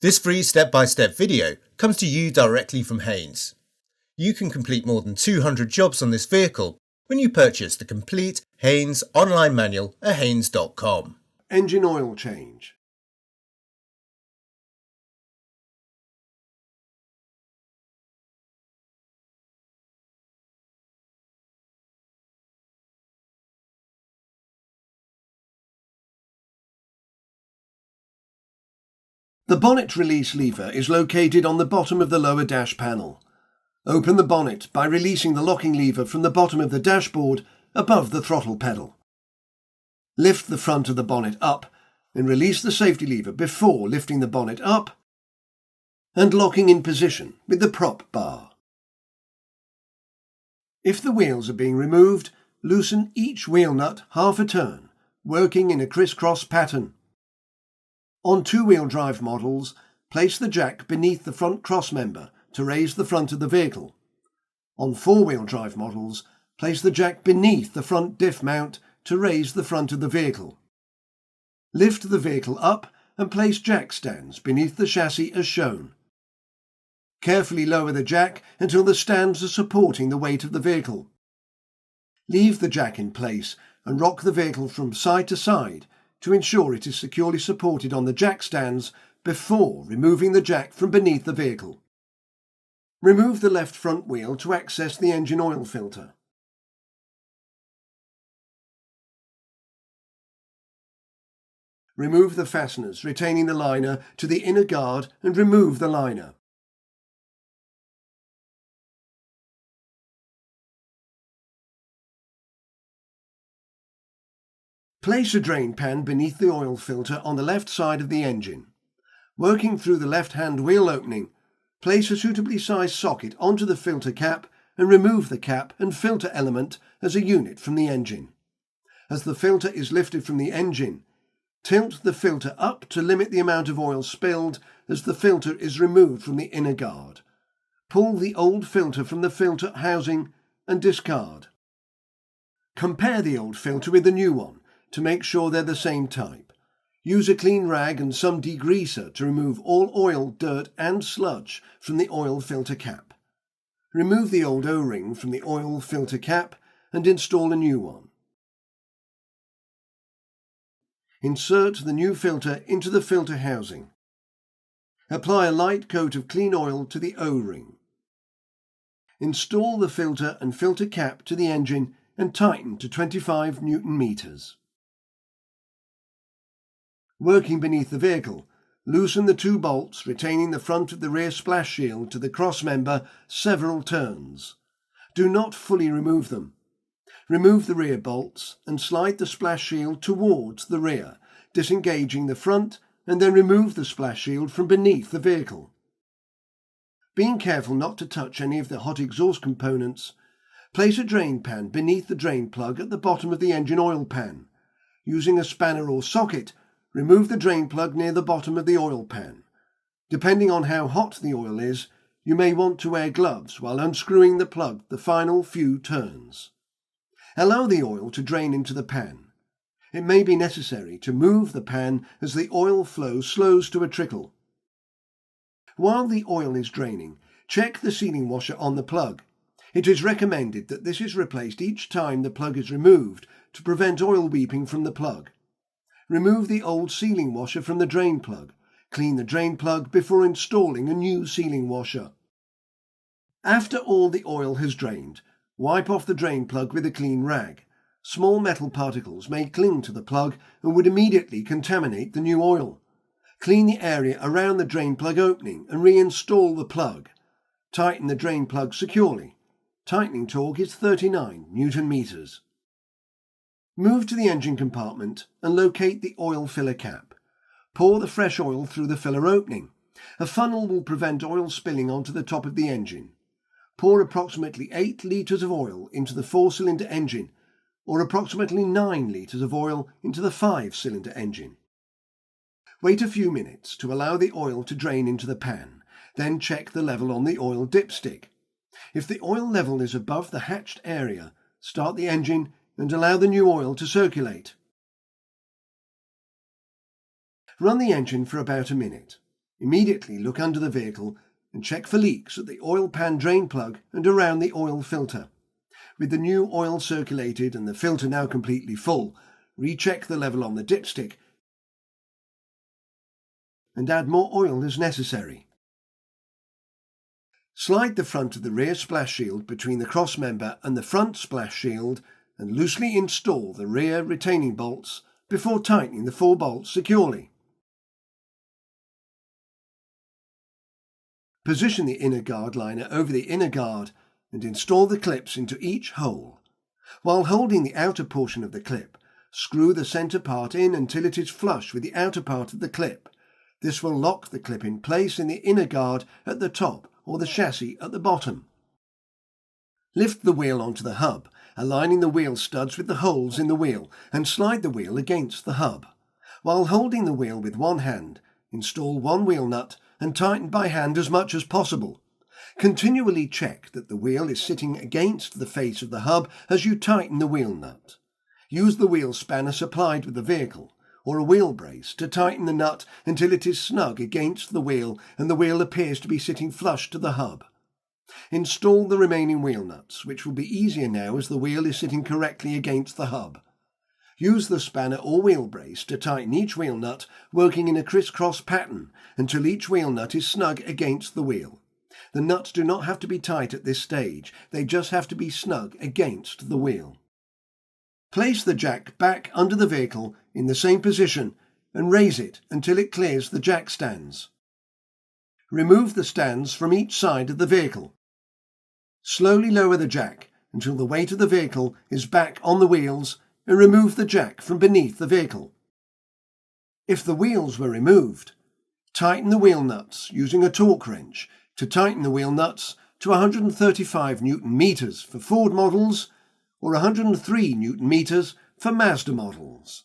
This free step-by-step video comes to you directly from Haynes. You can complete more than 200 jobs on this vehicle when you purchase the complete Haynes online manual at haynes.com. Engine oil change. The bonnet release lever is located on the bottom of the lower dash panel. Open the bonnet by releasing the locking lever from the bottom of the dashboard above the throttle pedal. Lift the front of the bonnet up and release the safety lever before lifting the bonnet up and locking in position with the prop bar. If the wheels are being removed, loosen each wheel nut half a turn, working in a crisscross pattern. On two-wheel drive models, place the jack beneath the front crossmember to raise the front of the vehicle. On four-wheel drive models, place the jack beneath the front diff mount to raise the front of the vehicle. Lift the vehicle up and place jack stands beneath the chassis as shown. Carefully lower the jack until the stands are supporting the weight of the vehicle. Leave the jack in place and rock the vehicle from side to side to ensure it is securely supported on the jack stands before removing the jack from beneath the vehicle. Remove the left front wheel to access the engine oil filter. Remove the fasteners retaining the liner to the inner guard and remove the liner. Place a drain pan beneath the oil filter on the left side of the engine. Working through the left-hand wheel opening, place a suitably sized socket onto the filter cap and remove the cap and filter element as a unit from the engine. As the filter is lifted from the engine, tilt the filter up to limit the amount of oil spilled as the filter is removed from the inner guard. Pull the old filter from the filter housing and discard. Compare the old filter with the new one to make sure they're the same type. Use a clean rag and some degreaser to remove all oil, dirt and sludge from the oil filter cap. Remove the old O-ring from the oil filter cap and install a new one. Insert the new filter into the filter housing. Apply a light coat of clean oil to the O-ring. Install the filter and filter cap to the engine and tighten to 25 Newton meters. Working beneath the vehicle, loosen the two bolts retaining the front of the rear splash shield to the crossmember several turns. Do not fully remove them. Remove the rear bolts and slide the splash shield towards the rear, disengaging the front, and then remove the splash shield from beneath the vehicle. Being careful not to touch any of the hot exhaust components, place a drain pan beneath the drain plug at the bottom of the engine oil pan. Using a spanner or socket, remove the drain plug near the bottom of the oil pan. Depending on how hot the oil is, you may want to wear gloves while unscrewing the plug the final few turns. Allow the oil to drain into the pan. It may be necessary to move the pan as the oil flow slows to a trickle. While the oil is draining, check the sealing washer on the plug. It is recommended that this is replaced each time the plug is removed to prevent oil weeping from the plug. Remove the old sealing washer from the drain plug. Clean the drain plug before installing a new sealing washer. After all the oil has drained, wipe off the drain plug with a clean rag. Small metal particles may cling to the plug and would immediately contaminate the new oil. Clean the area around the drain plug opening and reinstall the plug. Tighten the drain plug securely. Tightening torque is 39 Newton meters. Move to the engine compartment and locate the oil filler cap. Pour the fresh oil through the filler opening. A funnel will prevent oil spilling onto the top of the engine. Pour approximately 8 litres of oil into the 4-cylinder engine, or approximately 9 litres of oil into the 5-cylinder engine. Wait a few minutes to allow the oil to drain into the pan, then check the level on the oil dipstick. If the oil level is above the hatched area, start the engine and allow the new oil to circulate. Run the engine for about a minute. Immediately look under the vehicle and check for leaks at the oil pan drain plug and around the oil filter. With the new oil circulated and the filter now completely full, recheck the level on the dipstick and add more oil as necessary. Slide the front of the rear splash shield between the crossmember and the front splash shield and loosely install the rear retaining bolts before tightening the 4 bolts securely. Position the inner guard liner over the inner guard and install the clips into each hole. While holding the outer portion of the clip, screw the centre part in until it is flush with the outer part of the clip. This will lock the clip in place in the inner guard at the top or the chassis at the bottom. Lift the wheel onto the hub, aligning the wheel studs with the holes in the wheel, and slide the wheel against the hub. While holding the wheel with one hand, install one wheel nut and tighten by hand as much as possible. Continually check that the wheel is sitting against the face of the hub as you tighten the wheel nut. Use the wheel spanner supplied with the vehicle, or a wheel brace, to tighten the nut until it is snug against the wheel and the wheel appears to be sitting flush to the hub. Install the remaining wheel nuts, which will be easier now as the wheel is sitting correctly against the hub. Use the spanner or wheel brace to tighten each wheel nut, working in a criss-cross pattern until each wheel nut is snug against the wheel. The nuts do not have to be tight at this stage, they just have to be snug against the wheel. Place the jack back under the vehicle in the same position and raise it until it clears the jack stands. Remove the stands from each side of the vehicle. Slowly lower the jack until the weight of the vehicle is back on the wheels and remove the jack from beneath the vehicle. If the wheels were removed, tighten the wheel nuts using a torque wrench to tighten the wheel nuts to 135 Newton meters for Ford models or 103 Newton meters for Mazda models.